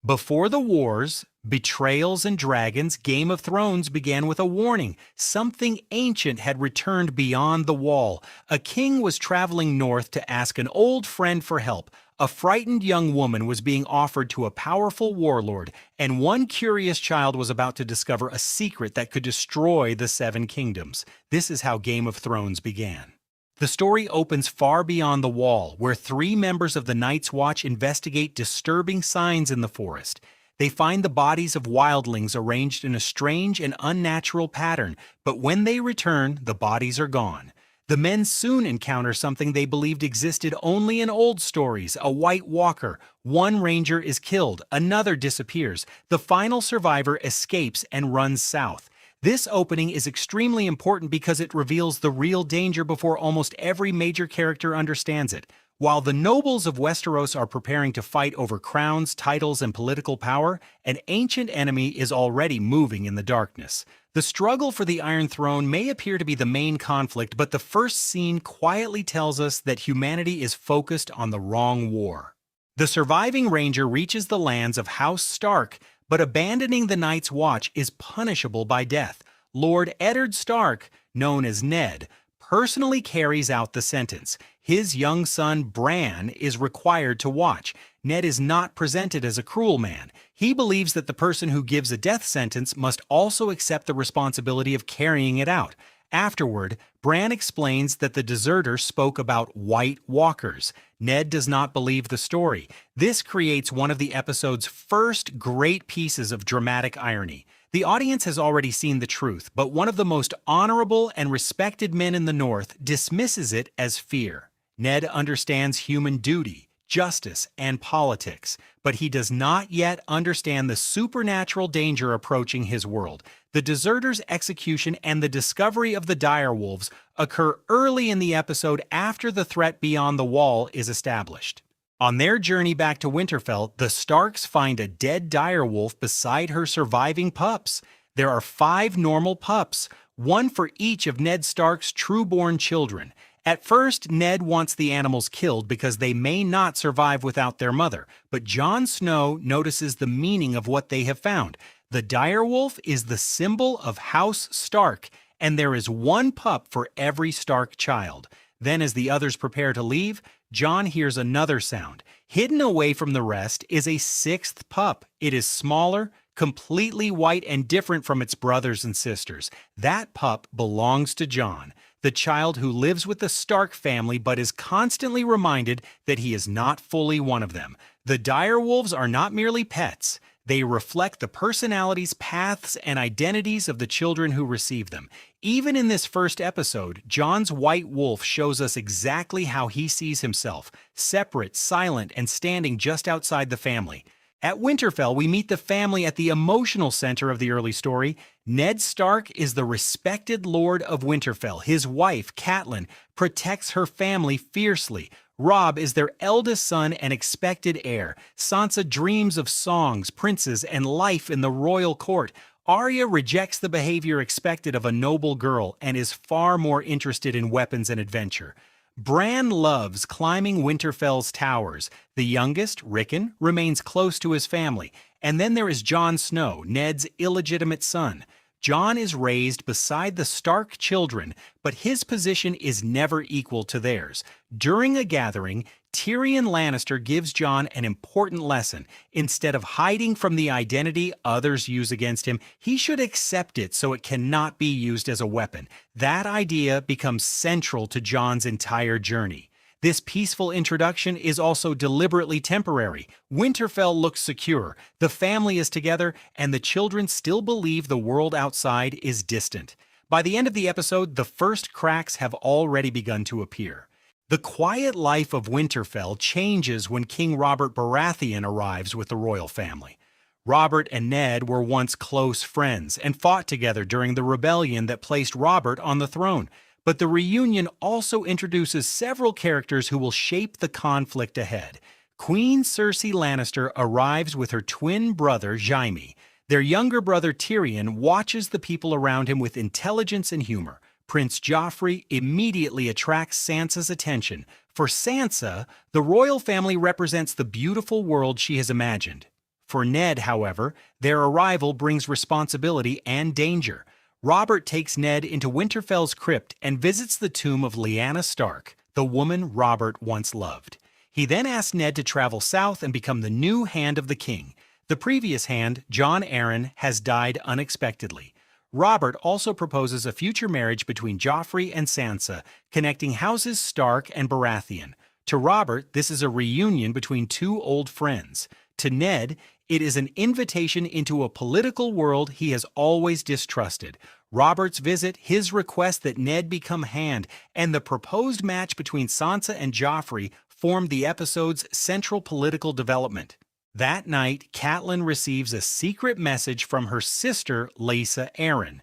Before the wars, betrayals, and dragons, Game of Thrones began with a warning. Something ancient had returned beyond the wall. A king was traveling north to ask an old friend for help. A frightened young woman was being offered to a powerful warlord, and one curious child was about to discover a secret that could destroy the Seven Kingdoms. This is how Game of Thrones began. The story opens far beyond the wall, where three members of the Night's Watch investigate disturbing signs in the forest. They find the bodies of wildlings arranged in a strange and unnatural pattern, but when they return, the bodies are gone. The men soon encounter something they believed existed only in old stories, a White Walker. One ranger is killed, another disappears. The final survivor escapes and runs south. This opening is extremely important because it reveals the real danger before almost every major character understands it. While the nobles of Westeros are preparing to fight over crowns, titles, and political power, an ancient enemy is already moving in the darkness. The struggle for the Iron Throne may appear to be the main conflict, but the first scene quietly tells us that humanity is focused on the wrong war. The surviving ranger reaches the lands of House Stark, but abandoning the Night's Watch is punishable by death. Lord Eddard Stark, known as Ned, personally carries out the sentence. His young son Bran is required to watch. Ned is not presented as a cruel man. He believes that the person who gives a death sentence must also accept the responsibility of carrying it out. Afterward, Bran explains that the deserter spoke about White Walkers. Ned does not believe the story. This creates one of the episode's first great pieces of dramatic irony. The audience has already seen the truth, but one of the most honorable and respected men in the North dismisses it as fear. Ned understands human duty, justice, and politics, but he does not yet understand the supernatural danger approaching his world. The deserter's execution and the discovery of the direwolves occur early in the episode after the threat beyond the wall is established. On their journey back to Winterfell, the Starks find a dead direwolf beside her surviving pups. There are 5 normal pups, one for each of Ned Stark's true-born children. At first, Ned wants the animals killed because they may not survive without their mother, but Jon Snow notices the meaning of what they have found. The direwolf is the symbol of House Stark, and there is one pup for every Stark child. Then, as the others prepare to leave, Jon hears another sound. Hidden away from the rest is a 6th pup. It is smaller, completely white, and different from its brothers and sisters. That pup belongs to Jon, the child who lives with the Stark family but is constantly reminded that he is not fully one of them. The direwolves are not merely pets. They reflect the personalities, paths, and identities of the children who receive them. Even in this first episode, Jon's white wolf shows us exactly how he sees himself, separate, silent, and standing just outside the family. At Winterfell, we meet the family at the emotional center of the early story. Ned Stark is the respected Lord of Winterfell. His wife, Catelyn, protects her family fiercely. Robb is their eldest son and expected heir. Sansa dreams of songs, princes, and life in the royal court. Arya rejects the behavior expected of a noble girl and is far more interested in weapons and adventure. Bran loves climbing Winterfell's towers. The youngest, Rickon, remains close to his family. And then there is Jon Snow, Ned's illegitimate son. Jon is raised beside the Stark children, but his position is never equal to theirs. During a gathering, Tyrion Lannister gives Jon an important lesson. Instead of hiding from the identity others use against him, he should accept it so it cannot be used as a weapon. That idea becomes central to Jon's entire journey. This peaceful introduction is also deliberately temporary. Winterfell looks secure, the family is together, and the children still believe the world outside is distant. By the end of the episode, the first cracks have already begun to appear. The quiet life of Winterfell changes when King Robert Baratheon arrives with the royal family. Robert and Ned were once close friends and fought together during the rebellion that placed Robert on the throne. But the reunion also introduces several characters who will shape the conflict ahead. Queen Cersei Lannister arrives with her twin brother, Jaime. Their younger brother, Tyrion, watches the people around him with intelligence and humor. Prince Joffrey immediately attracts Sansa's attention. For Sansa, the royal family represents the beautiful world she has imagined. For Ned, however, their arrival brings responsibility and danger. Robert takes Ned into Winterfell's crypt and visits the tomb of Lyanna Stark, the woman Robert once loved. He then asks Ned to travel south and become the new Hand of the King. The previous Hand, Jon Arryn, has died unexpectedly. Robert also proposes a future marriage between Joffrey and Sansa, connecting houses Stark and Baratheon. To Robert, this is a reunion between two old friends. To Ned, it is an invitation into a political world he has always distrusted. Robert's visit, his request that Ned become Hand, and the proposed match between Sansa and Joffrey formed the episode's central political development. That night, Catelyn receives a secret message from her sister, Lysa Arryn.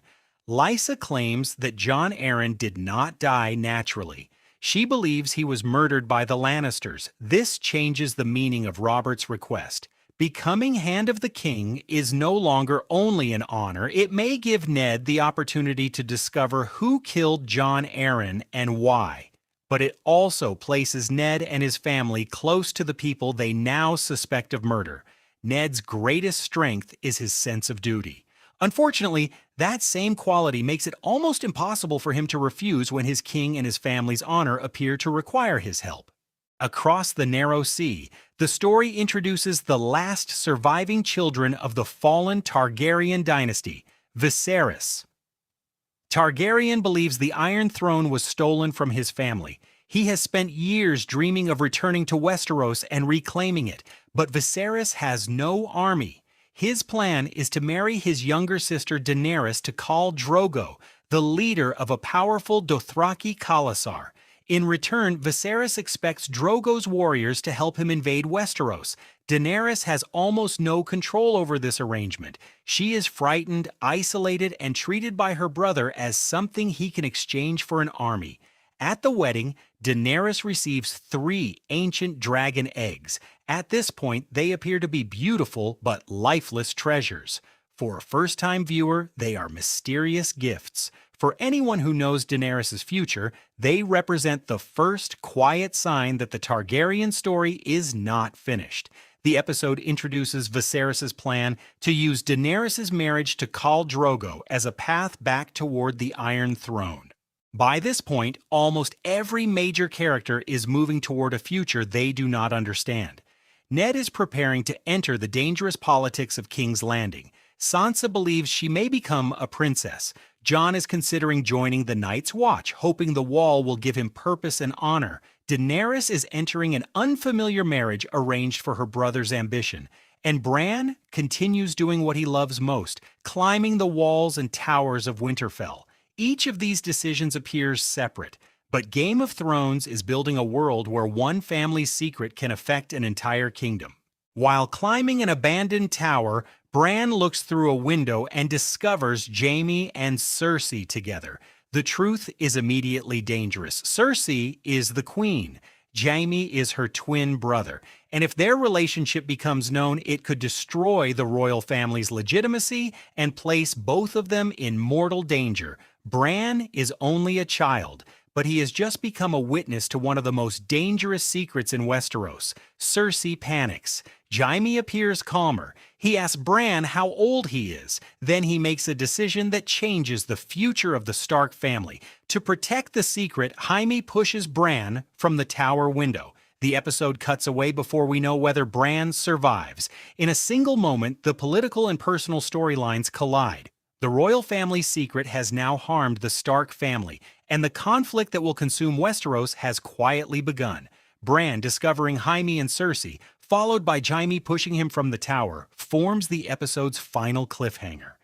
Lysa claims that Jon Arryn did not die naturally. She believes he was murdered by the Lannisters. This changes the meaning of Robert's request. Becoming Hand of the King is no longer only an honor. It may give Ned the opportunity to discover who killed Jon Arryn and why. But it also places Ned and his family close to the people they now suspect of murder. Ned's greatest strength is his sense of duty. Unfortunately, that same quality makes it almost impossible for him to refuse when his king and his family's honor appear to require his help. Across the narrow sea, the story introduces the last surviving children of the fallen Targaryen dynasty, Viserys. Targaryen believes the Iron Throne was stolen from his family. He has spent years dreaming of returning to Westeros and reclaiming it, but Viserys has no army. His plan is to marry his younger sister Daenerys to Khal Drogo, the leader of a powerful Dothraki Khalasar. In return, Viserys expects Drogo's warriors to help him invade Westeros. Daenerys has almost no control over this arrangement. She is frightened, isolated, and treated by her brother as something he can exchange for an army. At the wedding, Daenerys receives 3 ancient dragon eggs. At this point, they appear to be beautiful but lifeless treasures. For a first-time viewer, they are mysterious gifts. For anyone who knows Daenerys' future, they represent the first quiet sign that the Targaryen story is not finished. The episode introduces Viserys' plan to use Daenerys' marriage to Khal Drogo as a path back toward the Iron Throne. By this point, almost every major character is moving toward a future they do not understand. Ned is preparing to enter the dangerous politics of King's Landing. Sansa believes she may become a princess. Jon is considering joining the Night's Watch, hoping the Wall will give him purpose and honor. Daenerys is entering an unfamiliar marriage arranged for her brother's ambition. And Bran continues doing what he loves most, climbing the walls and towers of Winterfell. Each of these decisions appears separate, but Game of Thrones is building a world where one family's secret can affect an entire kingdom. While climbing an abandoned tower, Bran looks through a window and discovers Jaime and Cersei together. The truth is immediately dangerous. Cersei is the queen. Jaime is her twin brother. And if their relationship becomes known, it could destroy the royal family's legitimacy and place both of them in mortal danger. Bran is only a child, but he has just become a witness to one of the most dangerous secrets in Westeros. Cersei panics. Jaime appears calmer. He asks Bran how old he is. Then he makes a decision that changes the future of the Stark family. To protect the secret, Jaime pushes Bran from the tower window. The episode cuts away before we know whether Bran survives. In a single moment, the political and personal storylines collide. The royal family's secret has now harmed the Stark family, and the conflict that will consume Westeros has quietly begun. Bran discovering Jaime and Cersei, followed by Jaime pushing him from the tower, forms the episode's final cliffhanger.